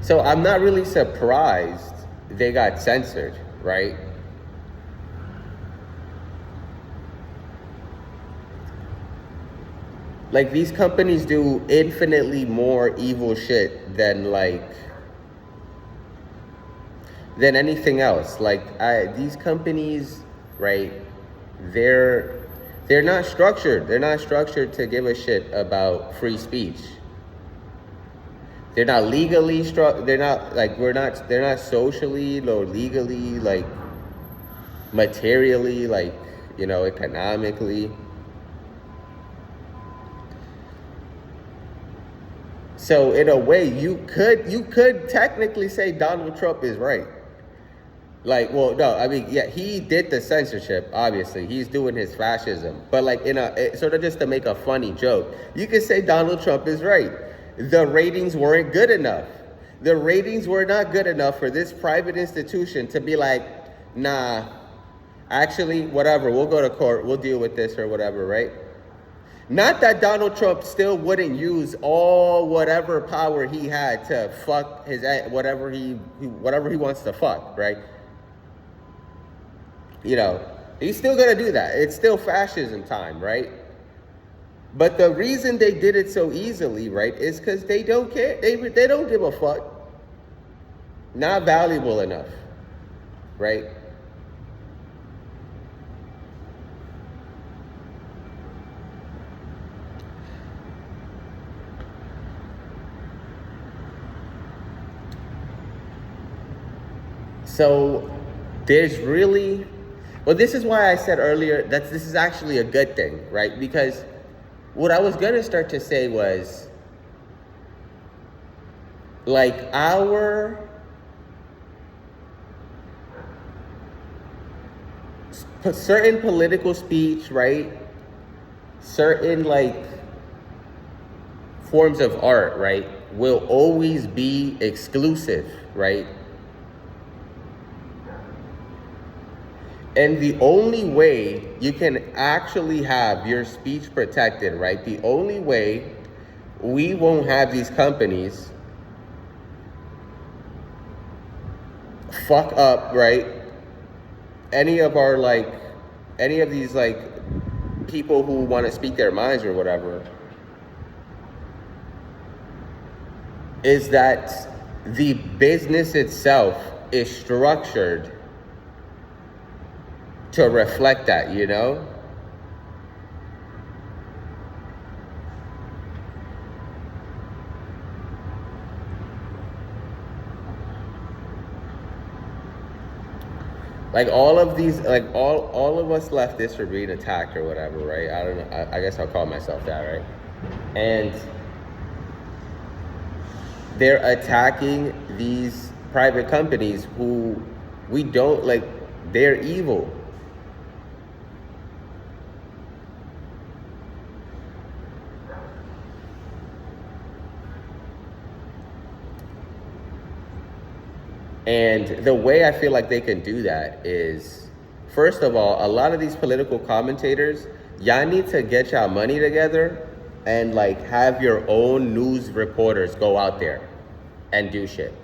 So I'm not really surprised they got censored, right? Like, these companies do infinitely more evil shit than anything else. These companies, right? They're they're not structured. They're not structured to give a shit about free speech. They're not legally they're not like we're not they're not socially or legally, like materially, like, economically. So in a way, you could technically say Donald Trump is right. Like, well, no, I mean, yeah, he did the censorship. Obviously, he's doing his fascism. But like, sort of just to make a funny joke, you could say Donald Trump is right. The ratings weren't good enough. The ratings were not good enough for this private institution to be like, nah, actually, whatever, we'll go to court, we'll deal with this or whatever, right? Not that Donald Trump still wouldn't use all whatever power he had to fuck his whatever he wants to fuck, right? He's still gonna do that. It's still fascism time, right? But the reason they did it so easily, right, is because they don't care. They don't give a fuck. Not valuable enough, right? So there's really, well, this is why I said earlier that this is actually a good thing, right? Because what I was gonna start to say was, like, our certain political speech, right? Certain, like, forms of art, right, will always be exclusive, right? And the only way you can actually have your speech protected, right? The only way we won't have these companies fuck up, right? Any of these, like, people who want to speak their minds or whatever, is that the business itself is structured to reflect that, Like, all of these, like, all of us leftists are being attacked or whatever, right? I don't know. I guess I'll call myself that, right? And they're attacking these private companies who we don't like. They're evil. And the way I feel like they can do that is, first of all, a lot of these political commentators, y'all need to get y'all money together and, like, have your own news reporters go out there and do shit.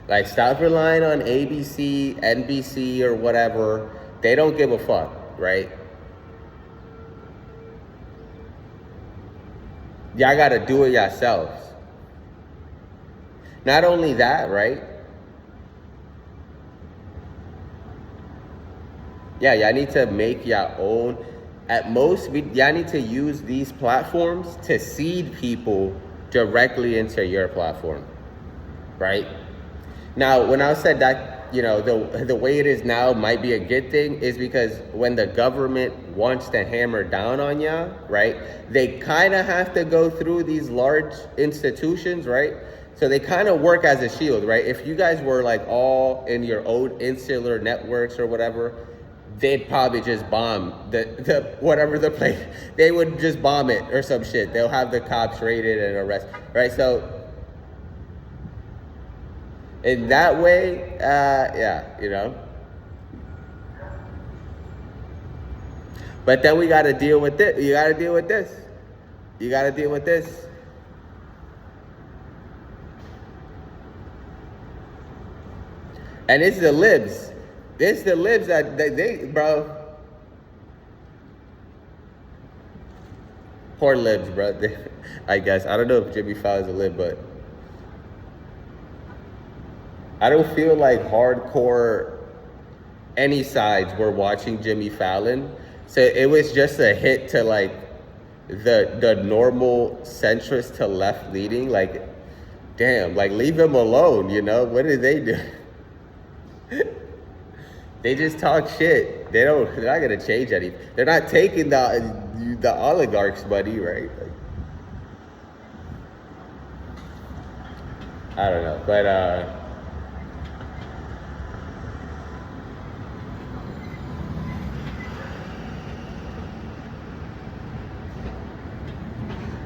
Like, stop relying on ABC, NBC, or whatever. They don't give a fuck, right? Y'all gotta do it yourselves. Not only that, right? Yeah, y'all need to make your own. At most, y'all need to use these platforms to seed people directly into your platform, right? Now, when I said that, the way it is now might be a good thing, is because when the government wants to hammer down on y'all, right, they kind of have to go through these large institutions, right? So they kind of work as a shield, right? If you guys were, like, all in your own insular networks or whatever, they'd probably just bomb the whatever the place. They would just bomb it or some shit. They'll have the cops raided and arrest, right? So in that way, yeah, But then we got to deal with it. You got to deal with this. You got to deal with this. And it's the libs. It's the libs that they bro. Poor libs, bro. I guess. I don't know if Jimmy Fallon's a lib, but I don't feel like hardcore any sides were watching Jimmy Fallon. So it was just a hit to like the normal centrist to left leading. Like, damn, like leave him alone, you know? What did they do? They just talk shit. They're not gonna change anything. They're not taking the oligarchs' money, right? Like, I don't know, but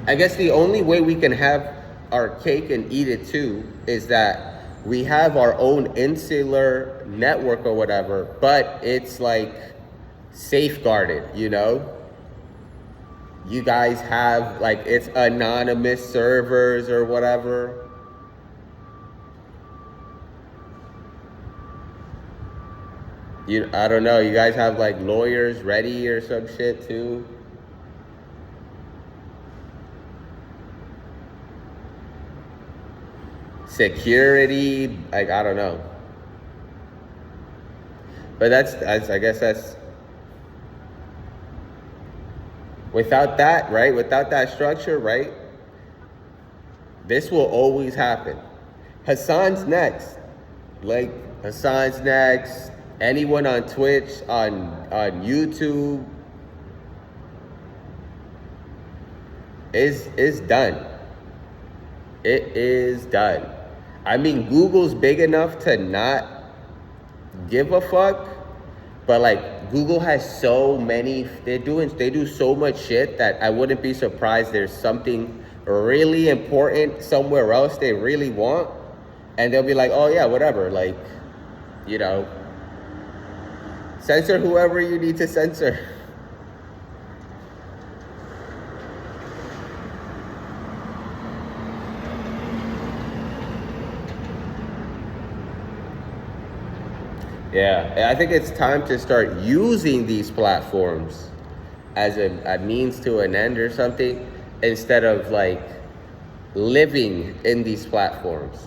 I guess the only way we can have our cake and eat it too is that we have our own insular network or whatever, but it's like safeguarded, you know? You guys have like, it's anonymous servers or whatever. I don't know, you guys have like lawyers ready or some shit too. Security, like, I don't know. But that's I guess that's, without that, right? Without that structure, right? This will always happen. Hassan's next. Like, Hassan's next. Anyone on Twitch, on YouTube is done. It is done. I mean, Google's big enough to not give a fuck, but like Google has so many, they do so much shit that I wouldn't be surprised there's something really important somewhere else they really want, and they'll be like, oh yeah, whatever, like, you know, censor whoever you need to censor. Yeah, I think it's time to start using these platforms as a means to an end or something, instead of like living in these platforms.